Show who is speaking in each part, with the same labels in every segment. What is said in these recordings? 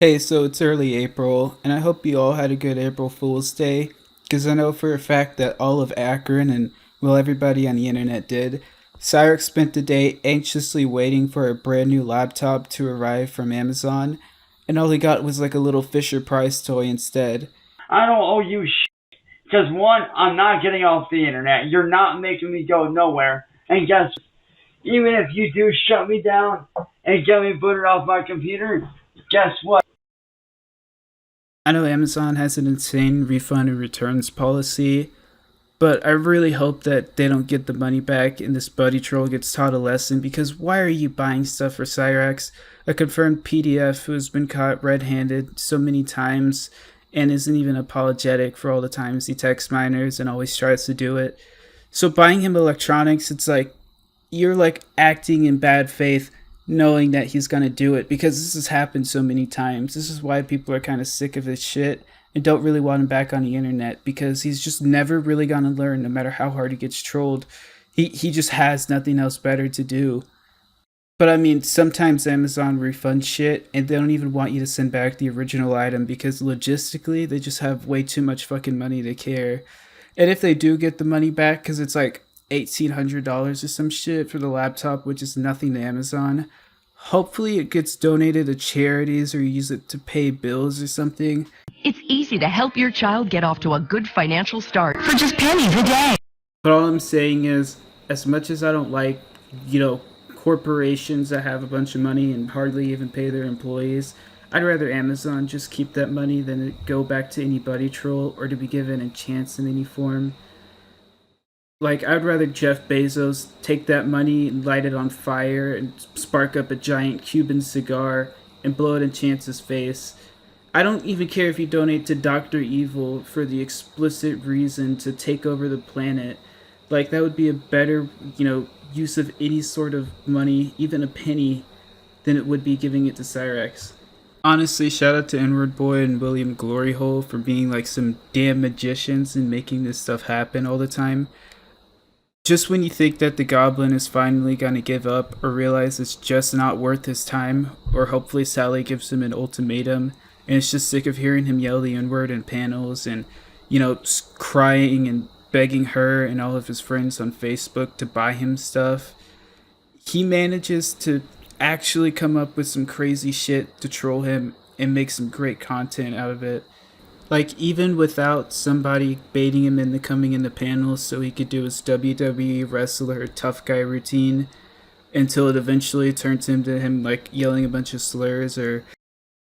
Speaker 1: Hey, so it's early April, and I hope you all had a good April Fool's Day, because I know for a fact that all of Akron and, well, everybody on the internet did. Cyraxx spent the day anxiously waiting for a brand new laptop to arrive from Amazon, and all he got was like a little Fisher Price toy instead.
Speaker 2: I don't owe you shit. Because one, I'm not getting off the internet. You're not making me go nowhere. And guess, even if you do shut me down and get me booted off my computer, guess what?
Speaker 1: I know Amazon has an insane refund and returns policy, but I really hope that they don't get the money back and this buddy troll gets taught a lesson because why are you buying stuff for Cyraxx, a confirmed PDF who has been caught red handed so many times and isn't even apologetic for all the times he texts minors and always tries to do it? So buying him electronics, it's like you're like acting in bad faith knowing that he's going to do it because this has happened so many times. This is why people are kind of sick of his shit and don't really want him back on the internet because he's just never really going to learn no matter how hard he gets trolled. He just has nothing else better to do. But I mean, sometimes Amazon refunds shit and they don't even want you to send back the original item because logistically they just have way too much fucking money to care. And if they do get the money back, because it's like $1,800 or some shit for the laptop, which is nothing to Amazon, hopefully it gets donated to charities or use it to pay bills or something.
Speaker 3: It's easy to help your child get off to a good financial start for just pennies a day.
Speaker 1: But all I'm saying is, as much as I don't like, you know, corporations that have a bunch of money and hardly even pay their employees, I'd rather Amazon just keep that money than it go back to any buddy troll or to be given a chance in any form. Like, I'd rather Jeff Bezos take that money and light it on fire and spark up a giant Cuban cigar and blow it in Chance's face. I don't even care if you donate to Dr. Evil for the explicit reason to take over the planet. Like, that would be a better, use of any sort of money, even a penny, than it would be giving it to Cyraxx. Honestly, shout out to Inward Boy and William Gloryhole for being like some damn magicians and making this stuff happen all the time. Just when you think that the goblin is finally gonna give up or realize it's just not worth his time, or hopefully Sally gives him an ultimatum and is just sick of hearing him yell the N-word in panels and, crying and begging her and all of his friends on Facebook to buy him stuff, he manages to actually come up with some crazy shit to troll him and make some great content out of it. Like, even without somebody baiting him into coming in the panels so he could do his WWE wrestler tough guy routine until it eventually turns into him, like, yelling a bunch of slurs or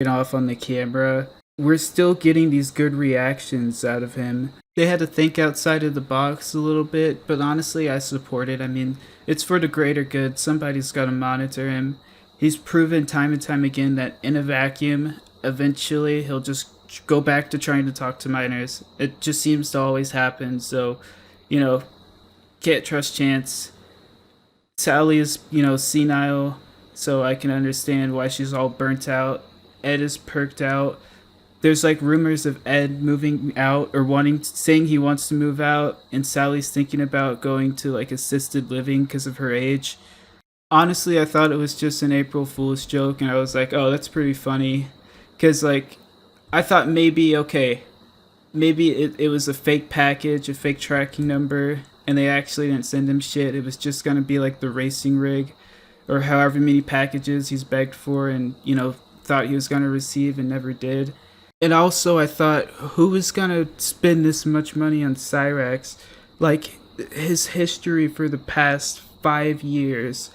Speaker 1: getting off on the camera, we're still getting these good reactions out of him. They had to think outside of the box a little bit, but honestly, I support it. I mean, it's for the greater good. Somebody's got to monitor him. He's proven time and time again that in a vacuum, eventually he'll just go back to trying to talk to minors. It just seems to always happen. So, you know, can't trust Chance. Sally is, senile, so I can understand why she's all burnt out. Ed is perked out. There's like rumors of Ed moving out or saying he wants to move out, and Sally's thinking about going to like assisted living because of her age. Honestly, I thought it was just an April Fool's joke, and I was like, oh, that's pretty funny. Because, like, I thought maybe it was a fake package, a fake tracking number, and they actually didn't send him shit. It was just going to be like the racing rig or however many packages he's begged for and, thought he was going to receive and never did. And also, I thought, who was going to spend this much money on Cyraxx? Like, his history for the past 5 years,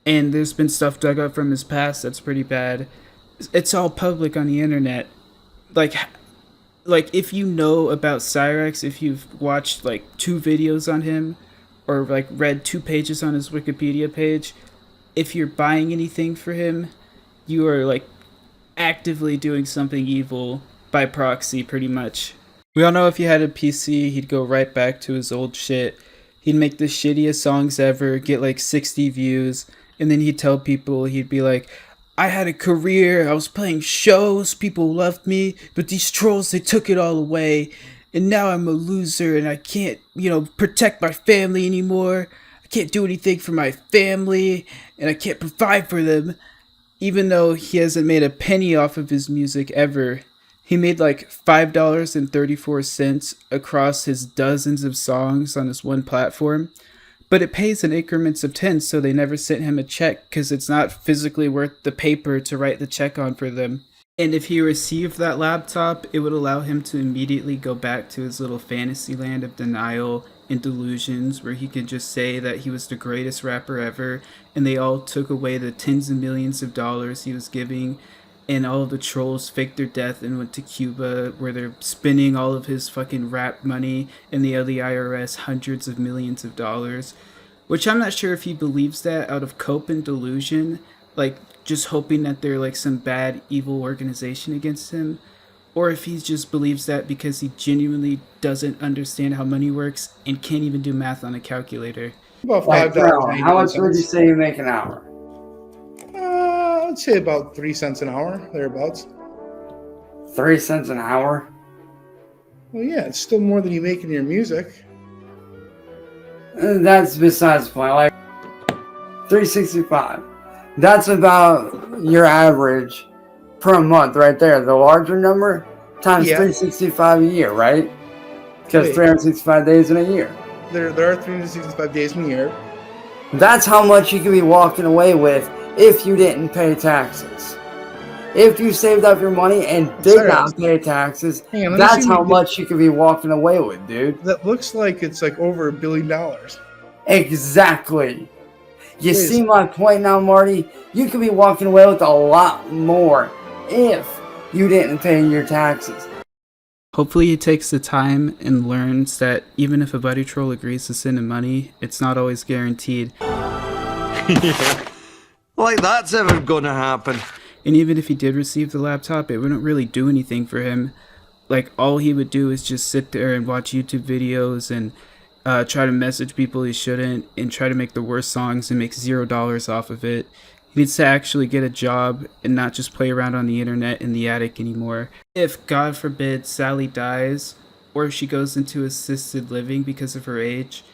Speaker 1: and there's been stuff dug up from his past that's pretty bad. It's all public on the internet. Like, if you know about Cyraxx, if you've watched like 2 videos on him, or like read 2 pages on his Wikipedia page, if you're buying anything for him, you are like actively doing something evil by proxy, pretty much. We all know if he had a PC, he'd go right back to his old shit. He'd make the shittiest songs ever, get like 60 views, and then he'd tell people, he'd be like, I had a career, I was playing shows, people loved me, but these trolls, they took it all away, and now I'm a loser, and I can't, protect my family anymore, I can't do anything for my family, and I can't provide for them. even though he hasn't made a penny off of his music ever. He made like $5.34 across his dozens of songs on his one platform, but it pays in increments of 10, so they never sent him a check because it's not physically worth the paper to write the check on for them. And if he received that laptop, it would allow him to immediately go back to his little fantasy land of denial and delusions where he could just say that he was the greatest rapper ever and they all took away the tens of millions of dollars he was giving, and all of the trolls faked their death and went to Cuba where they're spending all of his fucking rap money and they owe the IRS hundreds of millions of dollars. Which I'm not sure if he believes that out of cope and delusion, like just hoping that they're like some bad evil organization against him, or if he just believes that because he genuinely doesn't understand how money works and can't even do math on a calculator.
Speaker 4: About
Speaker 2: Like,
Speaker 4: $5.
Speaker 2: bro, how much would you say you make an hour?
Speaker 4: I'd say about 3 cents an hour, thereabouts.
Speaker 2: 3 cents an hour?
Speaker 4: Well, yeah, it's still more than you make in your music.
Speaker 2: That's besides the point. Like, 365. That's about your average per month right there. The larger number times 365 a year, right? Because 365 days in a year.
Speaker 4: There are 365 days in a year.
Speaker 2: That's how much you could be walking away with if you didn't pay taxes. If you saved up your money and did not pay taxes, that's how much you could be walking away with, dude.
Speaker 4: That looks like it's like over $1 billion.
Speaker 2: Exactly. You see my point now, Marty? You could be walking away with a lot more if you didn't pay your taxes.
Speaker 1: Hopefully he takes the time and learns that even if a buddy troll agrees to send him money, it's not always guaranteed.
Speaker 5: Like that's ever gonna happen.
Speaker 1: And even if he did receive the laptop, it wouldn't really do anything for him. Like, all he would do is just sit there and watch YouTube videos and try to message people he shouldn't and try to make the worst songs and make $0 off of it. He needs to actually get a job and not just play around on the internet in the attic anymore. If, God forbid, Sally dies, or if she goes into assisted living because of her age,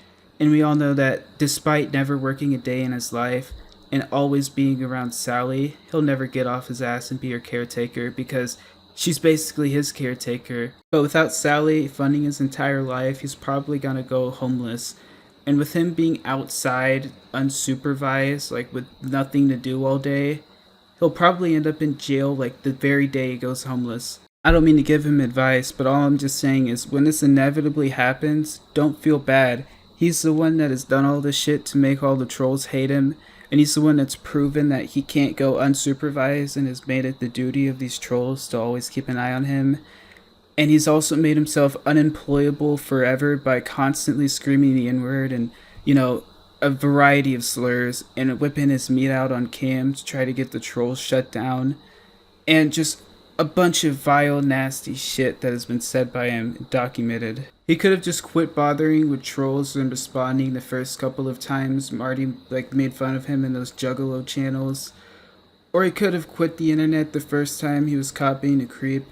Speaker 1: and we all know that despite never working a day in his life, and always being around Sally, he'll never get off his ass and be her caretaker because she's basically his caretaker. But without Sally funding his entire life, he's probably gonna go homeless. And with him being outside, unsupervised, like with nothing to do all day, he'll probably end up in jail like the very day he goes homeless. I don't mean to give him advice, but all I'm just saying is when this inevitably happens, don't feel bad. He's the one that has done all this shit to make all the trolls hate him. And he's the one that's proven that he can't go unsupervised and has made it the duty of these trolls to always keep an eye on him. And he's also made himself unemployable forever by constantly screaming the N-word and, you know, a variety of slurs and whipping his meat out on cam to try to get the trolls shut down. And just a bunch of vile, nasty shit that has been said by him and documented. He could have just quit bothering with trolls and responding the first couple of times Marty made fun of him in those Juggalo channels. Or he could have quit the internet the first time he was caught being a creep.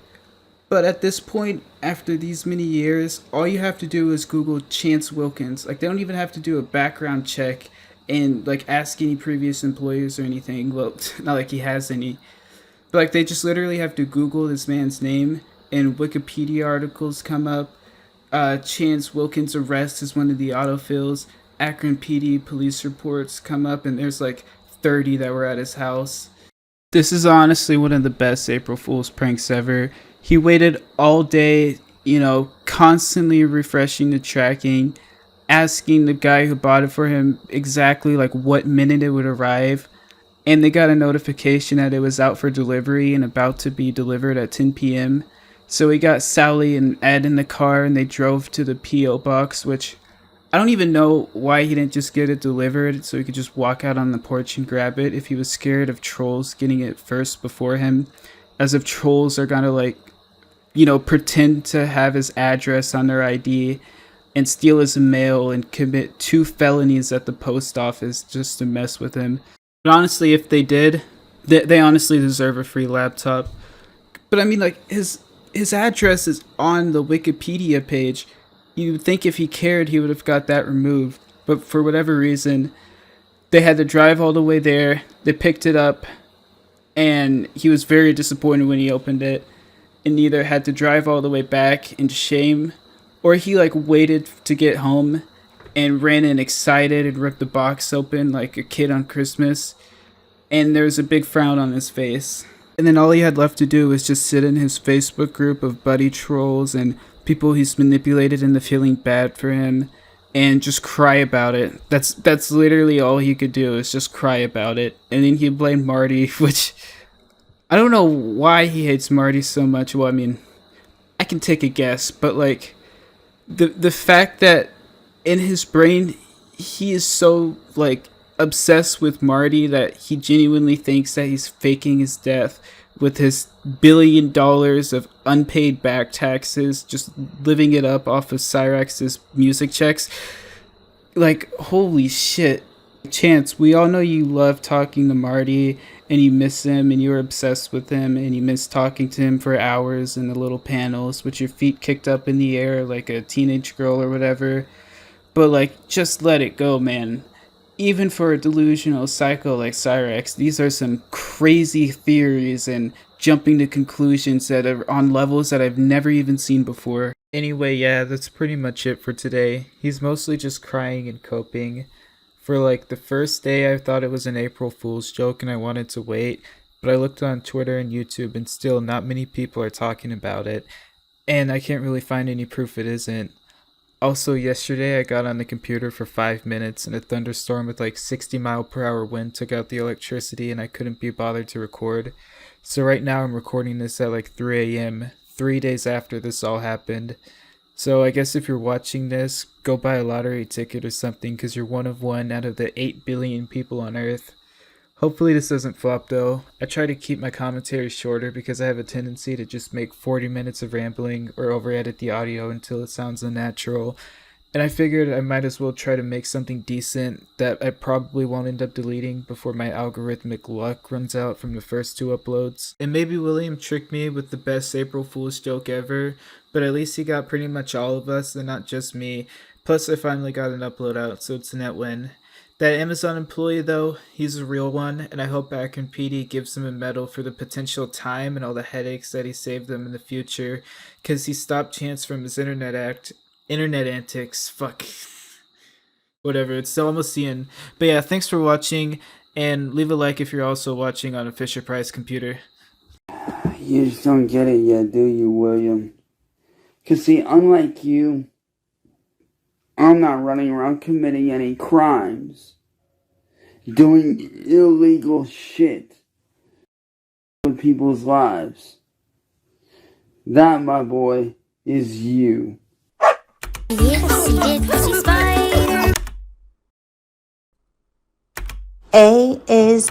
Speaker 1: But at this point, after these many years, all you have to do is Google Chance Wilkins. Like, they don't even have to do a background check and ask any previous employers or anything. Well, not like he has any. But they just literally have to Google this man's name and Wikipedia articles come up. Chance Wilkins' arrest is one of the autofills. Akron PD police reports come up and there's 30 that were at his house. This is honestly one of the best April Fool's pranks ever. He waited all day, constantly refreshing the tracking, asking the guy who bought it for him exactly what minute it would arrive. And they got a notification that it was out for delivery and about to be delivered at 10 p.m. So he got Sally and Ed in the car and they drove to the P.O. box, which I don't even know why he didn't just get it delivered so he could just walk out on the porch and grab it if he was scared of trolls getting it first before him. As if trolls are gonna pretend to have his address on their ID and steal his mail and commit 2 felonies at the post office just to mess with him. But honestly, if they did, they honestly deserve a free laptop. But I mean, his address is on the Wikipedia page. You'd think if he cared, he would have got that removed. But for whatever reason, they had to drive all the way there. They picked it up. and he was very disappointed when he opened it, and either had to drive all the way back in shame, or he like waited to get home and ran in excited and ripped the box open like a kid on Christmas, and there was a big frown on his face. And then all he had left to do was just sit in his Facebook group of buddy trolls and people he's manipulated into feeling bad for him and just cry about it. That's literally all he could do, is just cry about it. And then he blamed Marty, which I don't know why he hates Marty so much. Well, I mean, I can take a guess, but like the fact that in his brain he is so like obsessed with Marty that he genuinely thinks that he's faking his death with his $1 billion of unpaid back taxes, just living it up off of Cyraxx's music checks. Like, holy shit. Chance, we all know you love talking to Marty and you miss him and you're obsessed with him and you miss talking to him for hours in the little panels with your feet kicked up in the air like a teenage girl or whatever. But like, just let it go, man. Even for a delusional psycho like Cyraxx, these are some crazy theories and jumping to conclusions that are on levels that I've never even seen before. Anyway, yeah, that's pretty much it for today. He's mostly just crying and coping. For like the first day I thought it was an April Fool's joke and I wanted to wait, but I looked on Twitter and YouTube and still not many people are talking about it, and I can't really find any proof it isn't. Also, yesterday I got on the computer for 5 minutes and a thunderstorm with like 60-mile-per-hour wind took out the electricity and I couldn't be bothered to record. So right now I'm recording this at like 3 a.m., 3 days after this all happened. So I guess if you're watching this, go buy a lottery ticket or something because you're one of one out of the 8 billion people on Earth. Hopefully this doesn't flop though. I try to keep my commentary shorter because I have a tendency to just make 40 minutes of rambling or over edit the audio until it sounds unnatural. And I figured I might as well try to make something decent that I probably won't end up deleting before my algorithmic luck runs out from the first 2 uploads. And maybe William tricked me with the best April Fool's joke ever, but at least he got pretty much all of us and not just me. Plus I finally got an upload out, so it's a net win. That Amazon employee, though, he's a real one, and I hope Backer and PD gives him a medal for the potential time and all the headaches that he saved them in the future, because he stopped Chance from his internet antics. Fuck. Whatever, it's almost the end. But yeah, thanks for watching, and leave a like if you're also watching on a Fisher-Price computer.
Speaker 2: You just don't get it yet, do you, William? Because, see, unlike you, I'm not running around committing any crimes, doing illegal shit with people's lives. That, my boy, is you.
Speaker 6: A is